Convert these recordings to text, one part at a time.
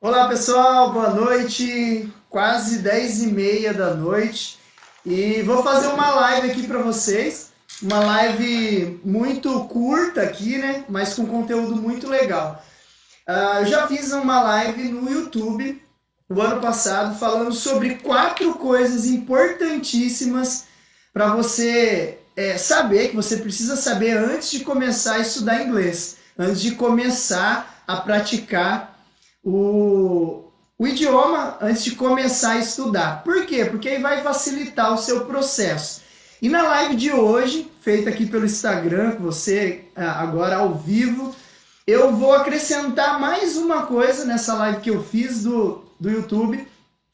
Olá pessoal, boa noite, quase 10h30 da noite e vou fazer uma live aqui para vocês, uma live muito curta aqui, né, mas com conteúdo muito legal. Eu já fiz uma live no YouTube o ano passado falando sobre 4 coisas importantíssimas para você saber, que você precisa saber antes de começar a estudar inglês, antes de começar a praticar o idioma antes de começar a estudar. Por quê? Porque aí vai facilitar o seu processo. E na live de hoje, feita aqui pelo Instagram, com você agora ao vivo, eu vou acrescentar mais uma coisa nessa live que eu fiz do YouTube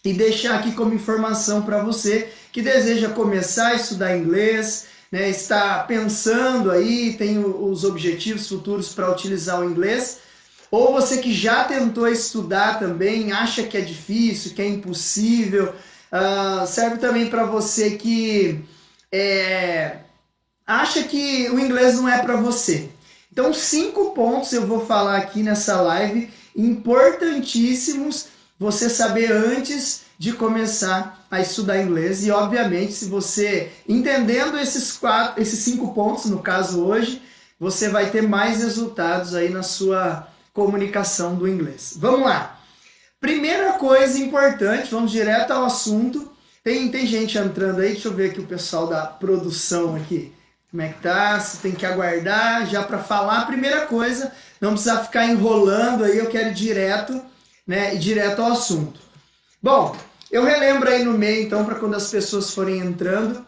e deixar aqui como informação para você que deseja começar a estudar inglês, né, está pensando aí, tem os objetivos futuros para utilizar o inglês, ou você que já tentou estudar também, acha que é difícil, que é impossível. Serve também para você que acha que o inglês não é para você. Então, 5 pontos eu vou falar aqui nessa live, importantíssimos você saber antes de começar a estudar inglês. E, obviamente, se você entendendo esses 5 pontos, no caso hoje, você vai ter mais resultados aí na sua comunicação do inglês. Vamos lá. Primeira coisa importante, vamos direto ao assunto. Tem gente entrando aí, deixa eu ver aqui o pessoal da produção aqui. Como é que tá? Você tem que aguardar já para falar. Primeira coisa, não precisa ficar enrolando aí, eu quero ir direto, né, direto ao assunto. Bom, eu relembro aí no meio, então, para quando as pessoas forem entrando,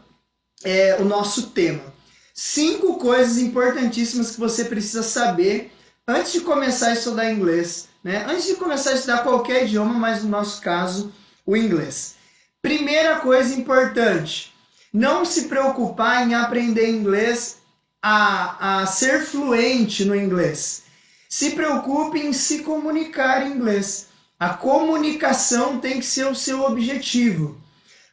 o nosso tema. 5 coisas importantíssimas que você precisa saber antes de começar a estudar inglês, né? Antes de começar a estudar qualquer idioma, mas no nosso caso, o inglês. Primeira coisa importante, não se preocupar em aprender inglês a ser fluente no inglês. Se preocupe em se comunicar em inglês. A comunicação tem que ser o seu objetivo.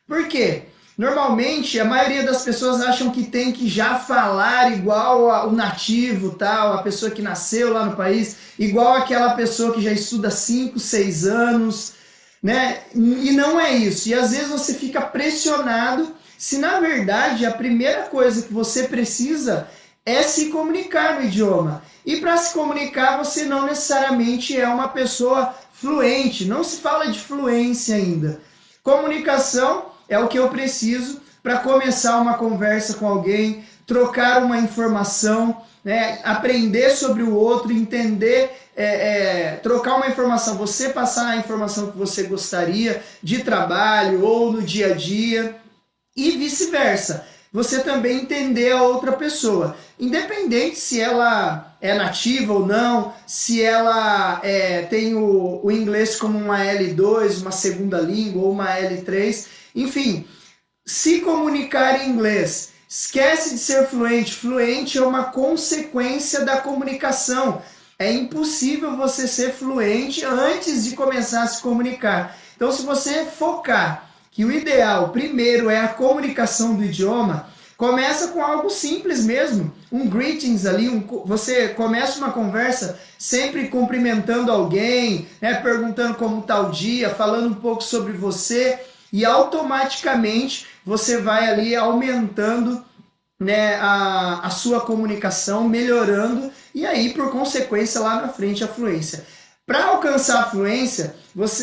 Por quê? Normalmente, a maioria das pessoas acham que tem que já falar igual o nativo, tal, a pessoa que nasceu lá no país, igual aquela pessoa que já estuda 5, 6 anos, né? E não é isso. E às vezes você fica pressionado, se na verdade a primeira coisa que você precisa é se comunicar no idioma. E para se comunicar, você não necessariamente é uma pessoa fluente, não se fala de fluência ainda. Comunicação é o que eu preciso para começar uma conversa com alguém, trocar uma informação, né, aprender sobre o outro, entender, trocar uma informação, você passar a informação que você gostaria de trabalho ou no dia a dia e vice-versa. Você também entender a outra pessoa, independente se ela é nativa ou não, se ela tem o inglês como uma L2, uma segunda língua ou uma L3, enfim, se comunicar em inglês. Esquece de ser fluente. Fluente é uma consequência da comunicação. É impossível você ser fluente antes de começar a se comunicar. Então, se você focar que o ideal, primeiro, é a comunicação do idioma, começa com algo simples mesmo, um greetings ali, você começa uma conversa sempre cumprimentando alguém, né, perguntando como está o dia, falando um pouco sobre você, e automaticamente você vai ali aumentando, né, a sua comunicação, melhorando, e aí, por consequência, lá na frente, a fluência. Para alcançar a fluência,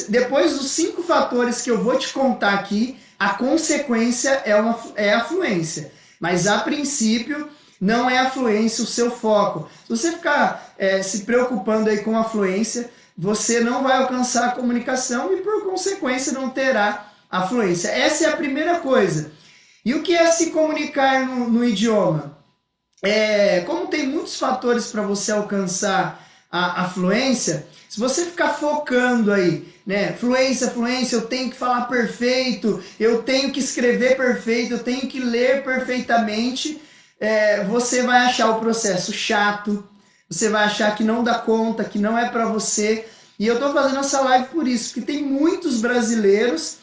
depois dos 5 fatores que eu vou te contar aqui, a consequência é a fluência. Mas, a princípio, não é a fluência o seu foco. Se você ficar se preocupando aí com a fluência, você não vai alcançar a comunicação e, por consequência, não terá a fluência. Essa é a primeira coisa. E o que é se comunicar no idioma? Como tem muitos fatores para você alcançar a fluência, se você ficar focando aí, né, fluência, eu tenho que falar perfeito, eu tenho que escrever perfeito, eu tenho que ler perfeitamente, você vai achar o processo chato, você vai achar que não dá conta, que não é para você. E eu estou fazendo essa live por isso, porque tem muitos brasileiros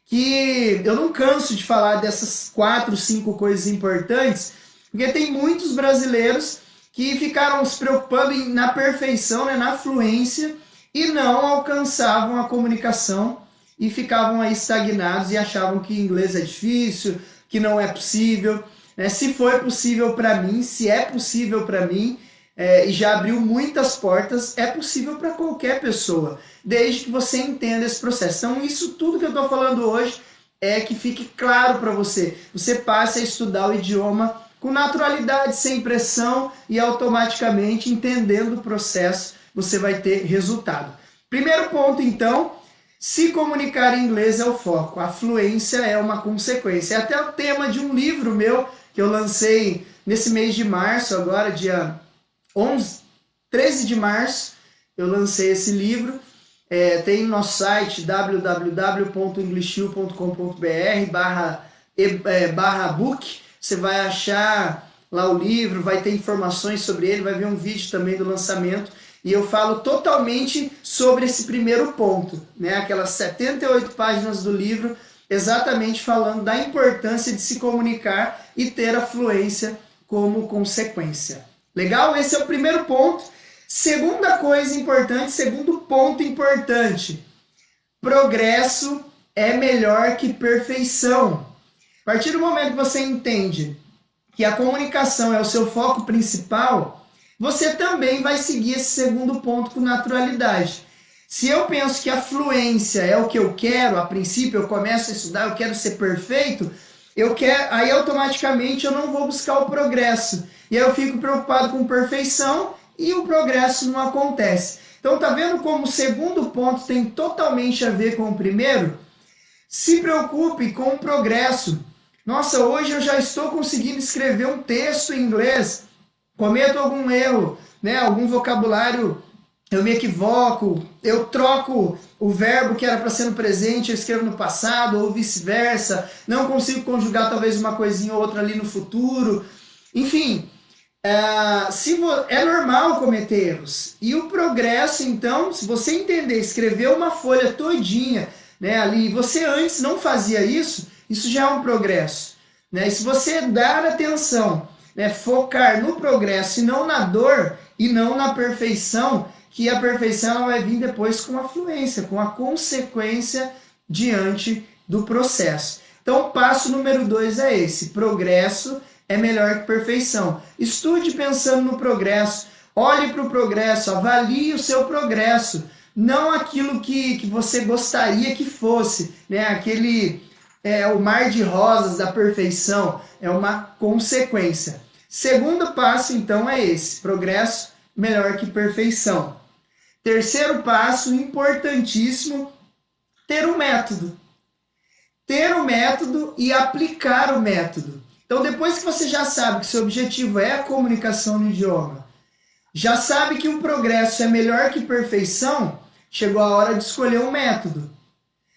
que eu não canso de falar dessas 4, 5 coisas importantes, porque tem muitos brasileiros que ficaram se preocupando na perfeição, né, na fluência, e não alcançavam a comunicação e ficavam aí estagnados e achavam que inglês é difícil, que não é possível. Se foi possível para mim, se é possível para mim, e já abriu muitas portas, é possível para qualquer pessoa, desde que você entenda esse processo. Então, isso tudo que eu estou falando hoje é que fique claro para você. Você passe a estudar o idioma com naturalidade, sem pressão e automaticamente entendendo o processo, você vai ter resultado. Primeiro ponto, então, se comunicar em inglês é o foco, a fluência é uma consequência. É até o tema de um livro meu que eu lancei nesse mês de março, agora dia 13 de março, eu lancei esse livro. Tem no nosso site www.englishu.com.br/book. Você vai achar lá o livro, vai ter informações sobre ele, vai ver um vídeo também do lançamento. E eu falo totalmente sobre esse primeiro ponto, né? Aquelas 78 páginas do livro, exatamente falando da importância de se comunicar e ter a fluência como consequência. Legal? Esse é o primeiro ponto. Segunda coisa importante, segundo ponto importante, progresso é melhor que perfeição. A partir do momento que você entende que a comunicação é o seu foco principal, você também vai seguir esse segundo ponto com naturalidade. Se eu penso que a fluência é o que eu quero, a princípio eu começo a estudar, eu quero ser perfeito, aí automaticamente eu não vou buscar o progresso. E aí eu fico preocupado com perfeição e o progresso não acontece. Então tá vendo como o segundo ponto tem totalmente a ver com o primeiro? Se preocupe com o progresso. Nossa, hoje eu já estou conseguindo escrever um texto em inglês. Cometo algum erro, né? Algum vocabulário, eu me equivoco, eu troco o verbo que era para ser no presente, eu escrevo no passado, ou vice-versa. Não consigo conjugar talvez uma coisinha ou outra ali no futuro. Enfim, é normal cometer erros. E o progresso, então, se você entender, escrever uma folha todinha, né, ali, você antes não fazia isso, isso já é um progresso. Né? E se você dar atenção, né, focar no progresso e não na dor, e não na perfeição, que a perfeição ela vai vir depois com a fluência, com a consequência diante do processo. Então, o passo número 2 é esse: progresso é melhor que perfeição. Estude pensando no progresso, olhe para o progresso, avalie o seu progresso, não aquilo que você gostaria que fosse, né? O mar de rosas da perfeição, é uma consequência. Segundo passo, então, é esse: progresso melhor que perfeição. Terceiro passo, importantíssimo, ter um método. Ter um método e aplicar o método. Então, depois que você já sabe que seu objetivo é a comunicação no idioma, já sabe que o progresso é melhor que perfeição, chegou a hora de escolher um método.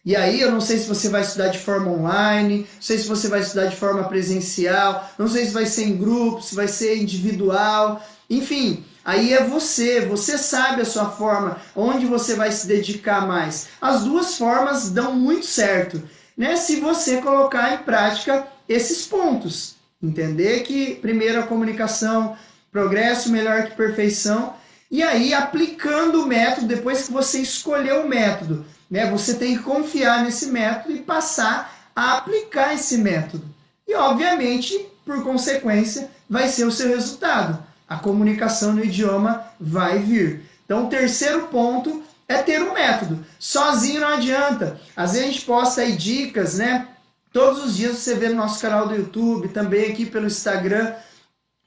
E aí, eu não sei se você vai estudar de forma online, não sei se você vai estudar de forma presencial, não sei se vai ser em grupo, se vai ser individual, enfim, aí é você sabe a sua forma, onde você vai se dedicar mais. As duas formas dão muito certo, né? Se você colocar em prática esses pontos. Entender que primeiro a comunicação, progresso melhor que perfeição, e aí aplicando o método, depois que você escolheu o método, né, você tem que confiar nesse método e passar a aplicar esse método. E obviamente, por consequência, vai ser o seu resultado. A comunicação no idioma vai vir. Então, o terceiro ponto é ter um método. Sozinho não adianta. Às vezes a gente posta aí dicas, né? Todos os dias você vê no nosso canal do YouTube, também aqui pelo Instagram,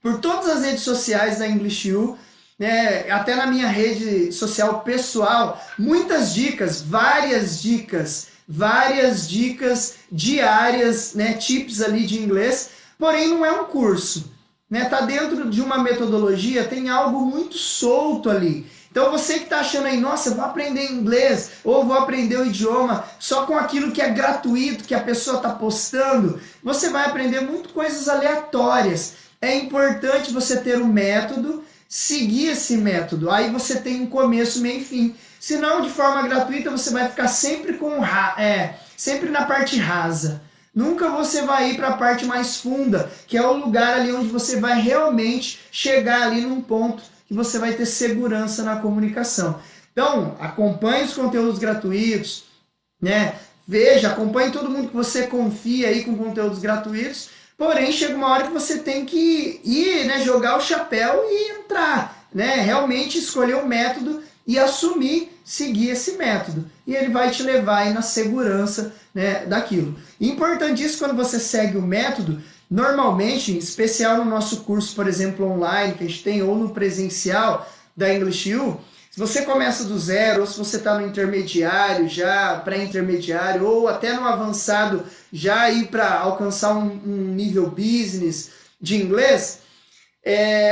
por todas as redes sociais da EnglishU, né? Até na minha rede social pessoal, muitas dicas, várias dicas diárias, né? Tips ali de inglês, porém não é um curso, né? Tá dentro de uma metodologia, tem algo muito solto ali. Então você que está achando aí, nossa, eu vou aprender inglês, ou vou aprender o idioma só com aquilo que é gratuito, que a pessoa está postando, você vai aprender muito coisas aleatórias. É importante você ter um método, seguir esse método, aí você tem um começo, meio e fim. Se não, de forma gratuita, você vai ficar sempre sempre na parte rasa. Nunca você vai ir para a parte mais funda, que é o lugar ali onde você vai realmente chegar ali num ponto que você vai ter segurança na comunicação. Então, acompanhe os conteúdos gratuitos, né? Veja, acompanhe todo mundo que você confia aí com conteúdos gratuitos, porém chega uma hora que você tem que ir, né, jogar o chapéu e entrar, né? Realmente escolher um método e assumir, seguir esse método. E ele vai te levar aí na segurança, né, daquilo. Importantíssimo quando você segue o método, normalmente, em especial no nosso curso, por exemplo, online, que a gente tem, ou no presencial da English U, se você começa do zero, ou se você está no intermediário, já pré-intermediário, ou até no avançado, já ir para alcançar um nível business de inglês,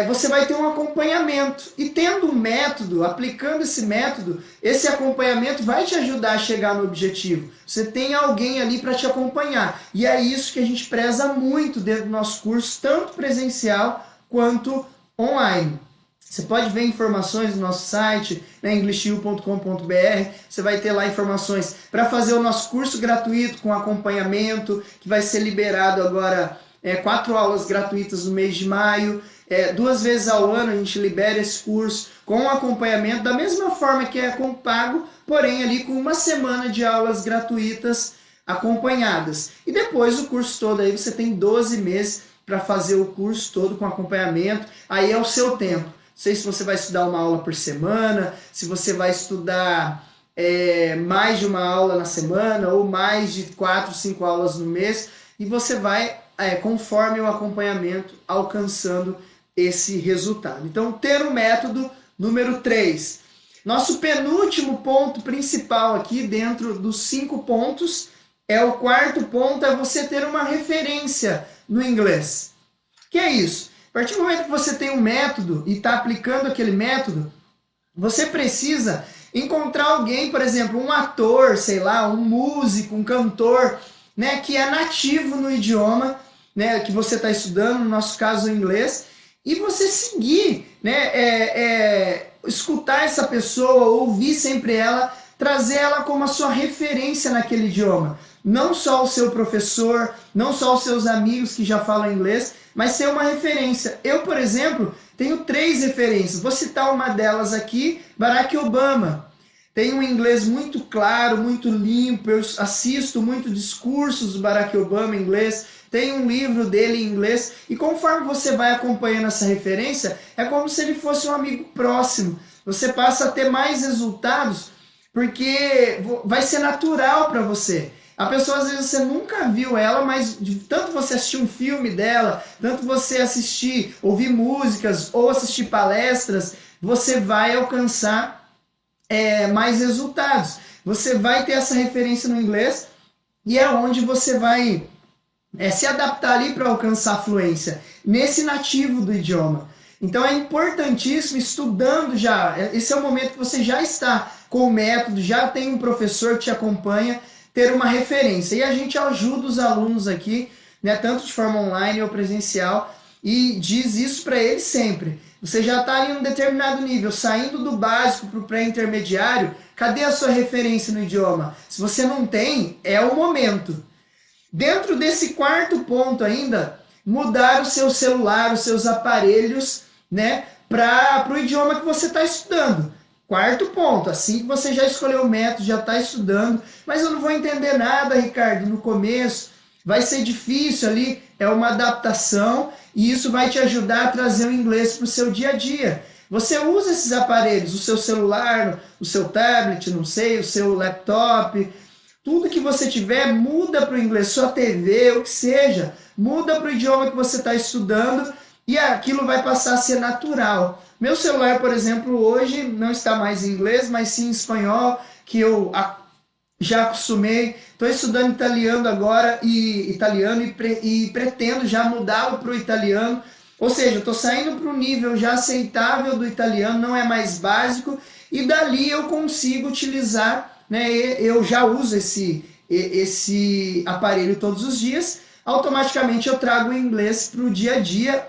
você vai ter um acompanhamento. E tendo um método, aplicando esse acompanhamento vai te ajudar a chegar no objetivo. Você tem alguém ali para te acompanhar. E é isso que a gente preza muito dentro do nosso curso, tanto presencial quanto online. Você pode ver informações no nosso site, né, englishu.com.br. Você vai ter lá informações para fazer o nosso curso gratuito com acompanhamento, que vai ser liberado agora 4 aulas gratuitas no mês de maio. 2 vezes ao ano a gente libera esse curso com acompanhamento, da mesma forma que é com pago, porém ali com 1 semana de aulas gratuitas acompanhadas. E depois o curso todo, aí você tem 12 meses para fazer o curso todo com acompanhamento, aí é o seu tempo. Não sei se você vai estudar uma aula por semana, se você vai estudar mais de uma aula na semana, ou mais de 4, 5 aulas no mês, e você vai, conforme o acompanhamento, alcançando esse resultado. Então, ter um método, número 3. Nosso penúltimo ponto principal aqui, dentro dos 5 pontos, o 4º ponto, é você ter uma referência no inglês. Que é isso? A partir do momento que você tem um método e está aplicando aquele método, você precisa encontrar alguém, por exemplo, um ator, sei lá, um músico, um cantor, né, que é nativo no idioma, né, que você está estudando, no nosso caso o inglês, e você seguir, né, escutar essa pessoa, ouvir sempre ela, trazer ela como a sua referência naquele idioma. Não só o seu professor, não só os seus amigos que já falam inglês, mas ser uma referência. Eu, por exemplo, tenho 3 referências. Vou citar uma delas aqui, Barack Obama. Tem um inglês muito claro, muito limpo, eu assisto muito discursos do Barack Obama em inglês, tem um livro dele em inglês, e conforme você vai acompanhando essa referência, é como se ele fosse um amigo próximo. Você passa a ter mais resultados, porque vai ser natural para você. A pessoa, às vezes, você nunca viu ela, mas de tanto você assistir um filme dela, tanto você assistir, ouvir músicas ou assistir palestras, você vai alcançar mais resultados. Você vai ter essa referência no inglês e é onde você vai se adaptar ali para alcançar a fluência, nesse nativo do idioma. Então é importantíssimo, estudando já, esse é o momento que você já está com o método, já tem um professor que te acompanha, ter uma referência. E a gente ajuda os alunos aqui, né, tanto de forma online ou presencial, e diz isso para eles sempre. Você já está ali em um determinado nível, saindo do básico para o pré-intermediário, cadê a sua referência no idioma? Se você não tem, é o momento. Dentro desse 4º ponto ainda, mudar o seu celular, os seus aparelhos, né, para o idioma que você está estudando. 4º ponto, assim que você já escolheu o método, já está estudando, mas eu não vou entender nada, Ricardo, no começo, vai ser difícil ali, é uma adaptação, e isso vai te ajudar a trazer o inglês para o seu dia a dia. Você usa esses aparelhos, o seu celular, o seu tablet, não sei, o seu laptop, tudo que você tiver, muda para o inglês, sua TV, o que seja, muda para o idioma que você está estudando, e aquilo vai passar a ser natural. Meu celular, por exemplo, hoje não está mais em inglês, mas sim em espanhol, que eu já acostumei. Estou estudando italiano agora, e pretendo já mudá-lo para o italiano. Ou seja, estou saindo para um nível já aceitável do italiano, não é mais básico, e dali eu consigo utilizar, né, eu já uso esse aparelho todos os dias, automaticamente eu trago o inglês para o dia a dia,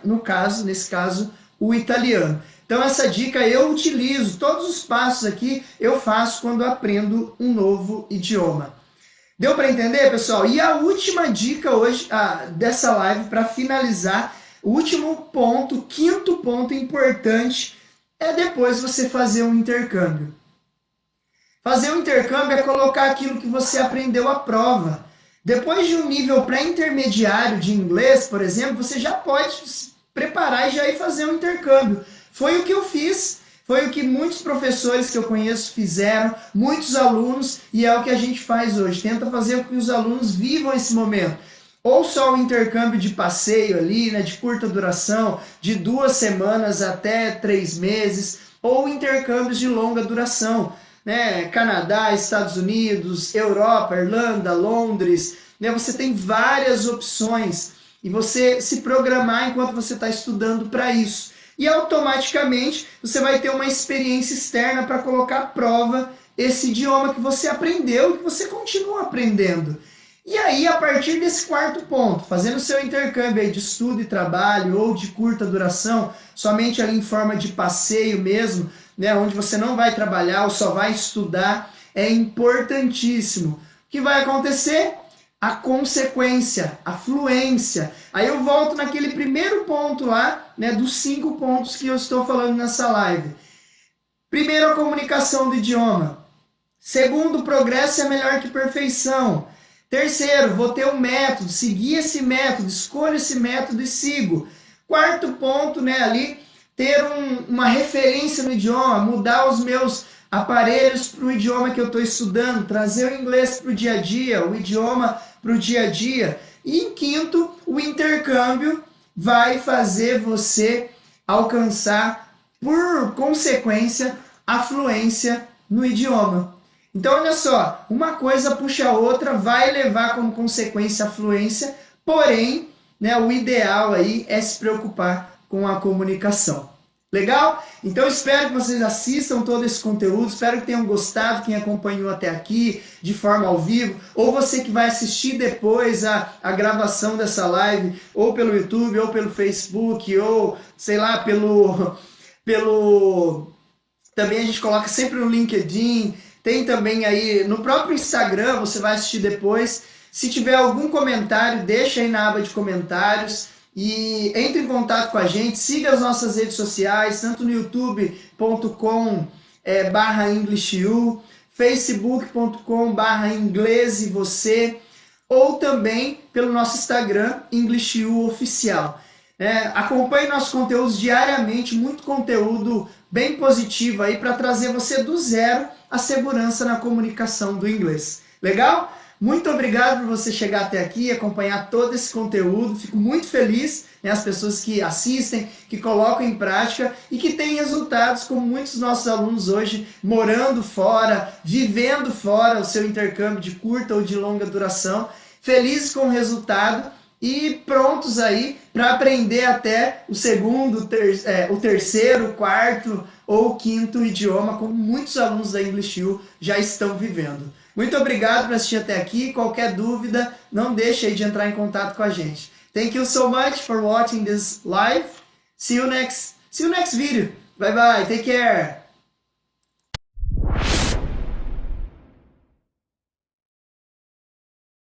nesse caso, o italiano. Então essa dica eu utilizo, todos os passos aqui eu faço quando aprendo um novo idioma. Deu para entender, pessoal? E a última dica hoje dessa live, para finalizar, o último ponto, 5º ponto importante, é depois você fazer um intercâmbio. Fazer um intercâmbio é colocar aquilo que você aprendeu à prova. Depois de um nível pré-intermediário de inglês, por exemplo, você já pode se preparar e já ir fazer um intercâmbio. Foi o que eu fiz, foi o que muitos professores que eu conheço fizeram, muitos alunos, e é o que a gente faz hoje. Tenta fazer com que os alunos vivam esse momento. Ou só um intercâmbio de passeio ali, né, de curta duração, de 2 semanas até 3 meses, ou intercâmbios de longa duração, né, Canadá, Estados Unidos, Europa, Irlanda, Londres, né, você tem várias opções e você se programar enquanto você está estudando para isso. E automaticamente você vai ter uma experiência externa para colocar à prova esse idioma que você aprendeu e que você continua aprendendo. E aí, a partir desse quarto ponto, fazendo seu intercâmbio aí de estudo e trabalho ou de curta duração, somente ali em forma de passeio mesmo, né, onde você não vai trabalhar ou só vai estudar, é importantíssimo. O que vai acontecer? A consequência, a fluência. Aí eu volto naquele primeiro ponto lá, né, dos 5 pontos que eu estou falando nessa live. Primeiro, a comunicação do idioma. Segundo, progresso é melhor que perfeição. Terceiro, vou ter um método, seguir esse método, escolho esse método e sigo. Quarto ponto, né, ali, ter uma referência no idioma, mudar os meus aparelhos para o idioma que eu estou estudando, trazer o inglês para o dia a dia, o idioma para o dia a dia. E em quinto, o intercâmbio vai fazer você alcançar, por consequência, a fluência no idioma. Então, olha só, uma coisa puxa a outra, vai levar como consequência a fluência, porém, né, o ideal aí é se preocupar com a comunicação. Legal? Então, espero que vocês assistam todo esse conteúdo, espero que tenham gostado, quem acompanhou até aqui, de forma ao vivo, ou você que vai assistir depois a gravação dessa live, ou pelo YouTube, ou pelo Facebook, ou, sei lá, também a gente coloca sempre no LinkedIn. Tem também aí no próprio Instagram, você vai assistir depois. Se tiver algum comentário, deixa aí na aba de comentários e entre em contato com a gente. Siga as nossas redes sociais, tanto no youtube.com/EnglishyU, facebook.com/inglês e você, ou também pelo nosso Instagram, EnglishyU Oficial. Acompanhe nossos conteúdos diariamente, muito conteúdo bem positivo aí para trazer você do zero a segurança na comunicação do inglês. Legal? Muito obrigado por você chegar até aqui e acompanhar todo esse conteúdo. Fico muito feliz, né, as pessoas que assistem, que colocam em prática e que têm resultados, como muitos dos nossos alunos hoje, morando fora, vivendo fora o seu intercâmbio de curta ou de longa duração, felizes com o resultado e prontos aí para aprender até o segundo, o terceiro, o quarto ou o quinto idioma, como muitos alunos da EnglishyU já estão vivendo. Muito obrigado por assistir até aqui. Qualquer dúvida, não deixe aí de entrar em contato com a gente. Thank you so much for watching this live. See you next video. Bye bye. Take care.